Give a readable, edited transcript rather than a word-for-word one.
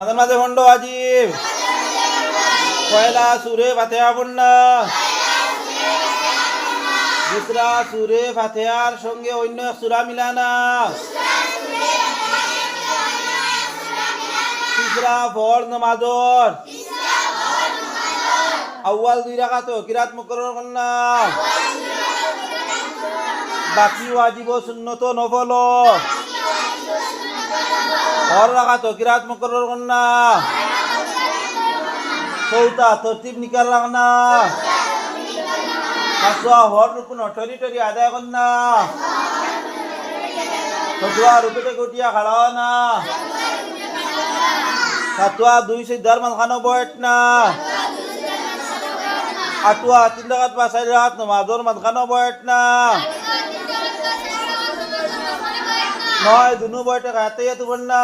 আমাদের মাঝে খন্ড আজিব পয়লা সুরে ফাতেহা পড়না, দুসরা সুরে ফাতেহার সঙ্গে অন্য এক সূরা মিলানা, তিসরা ফরজ নামাজর আউয়াল 2 রাকাত কিরাত মুকরর করনা, বাকি ওয়াজিব ও সুন্নত নফল হর রাকাত কিরাত মুকরর করনা, চৌথা তরতিব নিকার রাখনা, পাঁচवा হর রুকুন টরি টরি আদায় করনা, ছঠা রুকুতে গুটিয়া খাড়াও না, সাতवा 2 সিজদার মাঝখানে বয়টনা, আটवा 3 রাকাত বা 4 রাকাত নামাজর মাঝখানে বয়টনা, 9 দুনু বয়টে গায়াতে তুবন্না।